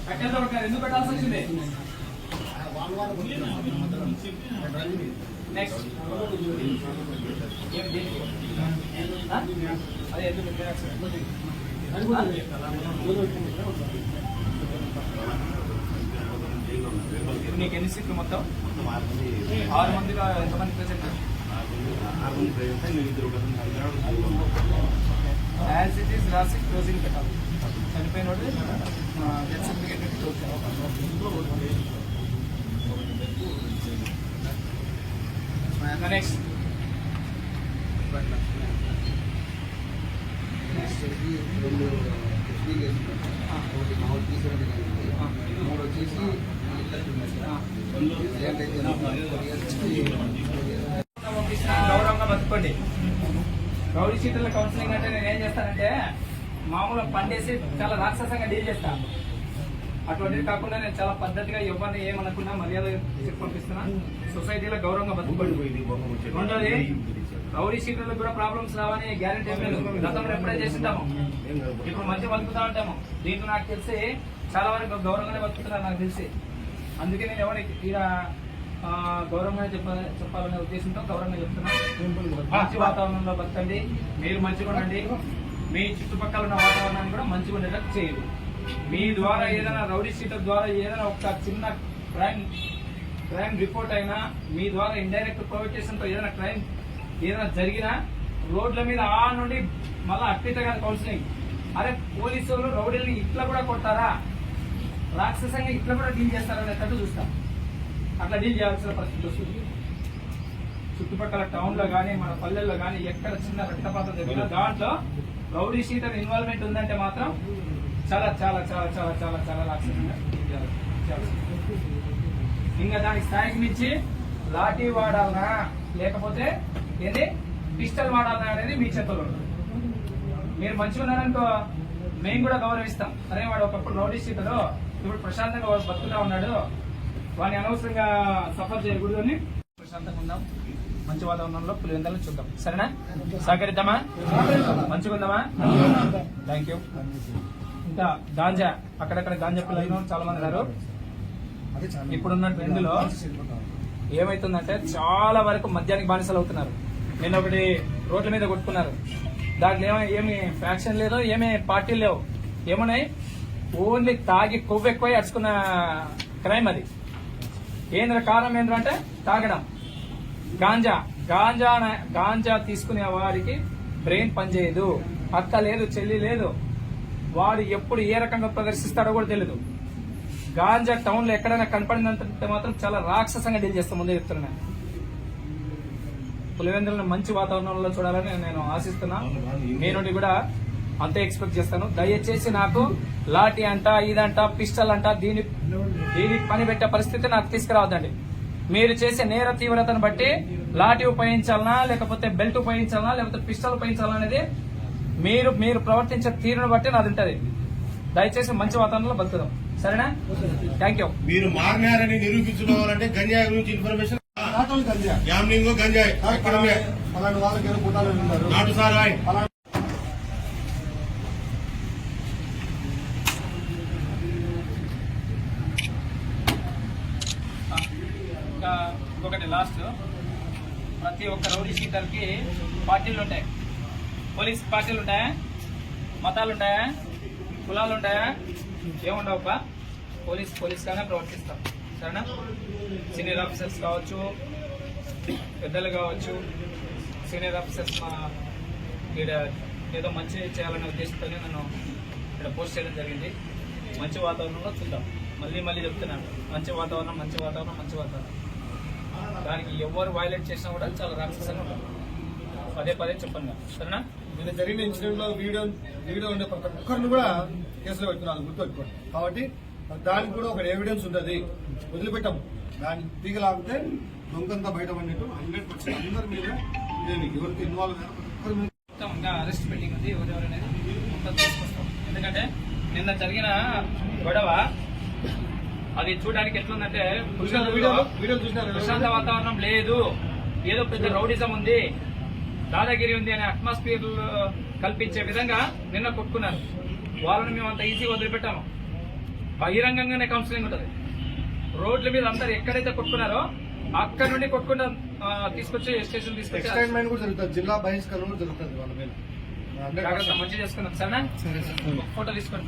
ఎందుకు పెట్టాల్సి వచ్చింది? నెక్స్ట్ అదే ఎందుకు నీకు ఎన్ని సీట్లు మొత్తం? 6 మందిగా ఎంతమంది ప్రెసెంట్? యాజ్ ఇట్ ఈస్ రాసి క్లోజింగ్ పెట్టాలి. చనిపోయిన వాడు డెత్ సర్టిఫికేట్ పెట్టి క్లోజ్ చేయాలి. నెక్స్ట్ గౌరవంగా బతుకోండి. గౌరీ సీట్ల కౌన్సిలింగ్ అంటే నేను ఏం చేస్తానంటే మామూలుగా పండేసి చాలా రాక్షసంగా డీల్ చేస్తాను. అటువంటిది కాకుండా నేను చాలా పద్ధతిగా ఎవరిని ఏమనుకున్నా మర్యాద చెప్పి పంపిస్తున్నా. సొసైటీలో గౌరవంగా బతుకోండి. రెండోది గౌరీ సీట్లకు కూడా ప్రాబ్లమ్స్ రావని గ్యారెంటీ ఏం లేదు. గతంలో ఎప్పుడే చేసింటాము, ఇప్పుడు మంచి బతుకుతా ఉంటాము. దీంట్లో నాకు తెలిసి చాలా వరకు గౌరవంగానే బతుకుతున్నారు నాకు తెలిసి. అందుకే నేను ఎవరికి ఇలా గౌరవంగా చెప్పాలనే ఉద్దేశంతో గౌరవంగా చెప్తున్నా. మంచి వాతావరణంలో బతకండి, మీరు మంచిగా ఉండండి, మీ చుట్టుపక్కల ఉన్న వాతావరణాన్ని కూడా మంచిగా ఉండేటట్టు చేయండి. మీ ద్వారా ఏదైనా రౌడీ షీటర్ ద్వారా ఏదైనా ఒక చిన్న క్రైమ్ రిపోర్ట్ అయినా, మీ ద్వారా ఇండైరెక్ట్ ప్రొవోకేషన్ తో ఏదైనా క్రైమ్ ఏదైనా జరిగినా రోడ్ల మీద నుండి మళ్ళీ అట్టిగా కౌన్సిలింగ్. అరే పోలీసు వాళ్ళు రౌడీని ఇట్లా కూడా కొట్టారా, రాక్షసంగా ఇట్లా కూడా డీల్ చేస్తారనేటట్టు చూస్తాం. అట్లా డీల్ చేయాల్సిన పరిస్థితి వస్తుంది. చుట్టుపక్కల టౌన్ లో గానీ మన పల్లెల్లో గానీ ఎక్కడ చిన్న రక్తపాతం జరిగినా దాంట్లో రౌడీ షీటర్ ఇన్వాల్వ్మెంట్ ఉందంటే మాత్రం చాలా చాలా చాలా చాలా చాలా చాలా రాక్షసంగా ఇంకా దానికి స్థాయికి మించి లాఠీ వాడాలనా లేకపోతే ఏంది పిస్టల్ వాడాలనా అనేది మీ చేతుల్లో ఉంటుంది. మీరు మంచిగా ఉన్నారనుకో మేము కూడా గౌరవిస్తాం. అరే వాడు ఒకప్పుడు రౌడీ షీటర్ ఇప్పుడు ప్రశాంతంగా బతుకుతా ఉన్నాడు, వాడిని అనవసరంగా సఫర్ చేయకూడదు అని ప్రశాంతంగా ఉందాం. మంచి వాతావరణంలో పులివెందులను చూద్దాం. సరేనా? సహకరిద్దామా? మంచిగా ఉందామా? Thank you. ఇంకా గాంజా అక్కడక్కడ గాంజా పిల్లలు చాలా మంది ఉన్నారు. ఇప్పుడున్న ట్రెండ్ లో ఏమైతుందంటే చాలా వరకు మద్యానికి బానిసలు అవుతున్నారు. నిన్న ఒకటి రోడ్ల మీద కొట్టుకున్నారు. దాంట్లో ఏమి ఫ్యాక్షన్ లేదు, ఏమి పార్టీలు లేవు, ఏమున్నాయి ఓన్లీ తాగి కొవ్వు ఎక్కువ అడుచుకున్న క్రైమ్ అది. ఏంద్ర కారణం ఏంటంటే తాగడం. గాంజా తీసుకునే వాడికి బ్రెయిన్ పనిచేయదు, అక్క లేదు, చెల్లి లేదు, వాడు ఎప్పుడు ఏ రకంగా ప్రదర్శిస్తాడో కూడా తెలియదు. గాంజా టౌన్ లో ఎక్కడైనా కనపడినంత మాత్రం చాలా రాక్షసంగా డీల్ చేస్తాం. ముందే చెప్తున్నా. పులివెందులను మంచి వాతావరణంలో చూడాలని నేను ఆశిస్తున్నా. మీ నుండి కూడా అంతే ఎక్స్పెక్ట్ చేస్తాను. దయచేసి నాకు లాఠీ అంట, ఇదంట, పిస్టల్ అంట, దీనికి పని పెట్టే పరిస్థితి నాకు తీసుకురావద్దండి. మీరు చేసే నేర తీవ్రతను బట్టి లాఠీ ఉపయోగించాలనా లేకపోతే బెల్ట్ ఉపయోగించాలనా లేకపోతే పిస్టల్ ఉపయోగించాలనా అనేది మీరు ప్రవర్తించే తీరును బట్టి నాది ఉంటది. దయచేసి మంచి వాతావరణంలో బతుకుదాం. సరేనా? Thank you. మీరు మారినారని నిరూపించుకోవాలంటే గంజాయి గురించి ఇన్ఫర్మేషన్ యామ్నింగ్ గంజాయి నాటు సార్ ఇంకొకటి లాస్ట్, ప్రతి ఒక్క రౌడీ షీటర్ కి పార్టీలు ఉంటాయి. పోలీస్ పార్టీలు ఉంటాయా, మతాలు ఉంటాయా, కులాలు ఉంటాయా? ఏముండవప్ప. పోలీస్గానే ప్రవర్తిస్తాం. సరేనా? సీనియర్ ఆఫీసర్స్ కావచ్చు, పెద్దలు కావచ్చు, సీనియర్ ఆఫీసర్స్ మా ఇక్కడ ఏదో మంచి చేయాలనే ఉద్దేశంతోనే నన్ను ఇక్కడ పోస్ట్ చేయడం జరిగింది. మంచి వాతావరణంలో చూద్దాం. మళ్ళీ చెప్తున్నాను, మంచి వాతావరణం. దానికి ఎవరు వైలేట్ చేసినా కూడా చాలా రాక్షసంగా ఉంటాం. పదే చెప్పండి. సరేనా? నేను జరిగిన ఇన్సిడెంట్ లో వీడియో ఉండే ప్రతి ఒక్కరిని కూడా కేసులో పెట్టుకున్నాను, గుర్తుపెట్టుకోండి. కాబట్టి దానికి కూడా ఒక ఎవిడెన్స్ ఉంటుంది. వదిలిపెట్టాము. దాన్ని తీగలాగితే దొంగంతా బయట పడినట్టు 100% అందరి మీద ఎవరికి ఇన్వాల్వ్ మొత్తం ఇంకా అరెస్ట్ పెండింగ్ ఉంది. ఎవరెవరనేది మొత్తం తీసుకొస్తాం. ఎందుకంటే నిన్న జరిగిన గొడవ అది చూడడానికి ఎట్లుందంటే ప్రశాంత వాతావరణం లేదు, ఏదో పెద్ద రౌడిజం ఉంది, దాదాగిరి ఉంది అనే అట్మాస్ఫియర్ కల్పించే విధంగా నిన్న కొట్టుకున్నారు. వాళ్ళని మేము అంత ఈజీగా వదిలిపెట్టాము. బహిరంగంగానే కౌన్సిలింగ్ ఉంటుంది. రోడ్ల మీద అందరు ఎక్కడైతే కొట్టుకున్నారో అక్కడ నుండి కొట్టుకుంటా తీసుకొచ్చి స్టేషన్ తీసుకొచ్చి ఎక్స్టైన్మెంట్ కూడా జరుగుతుంది, జిల్లా బహిష్కరణ కూడా జరుగుతుంది వాళ్ళ మీద. జాగ్రత్త మంచిగా చేసుకున్నాం. సరేనా? ఫోటో తీసుకోండి.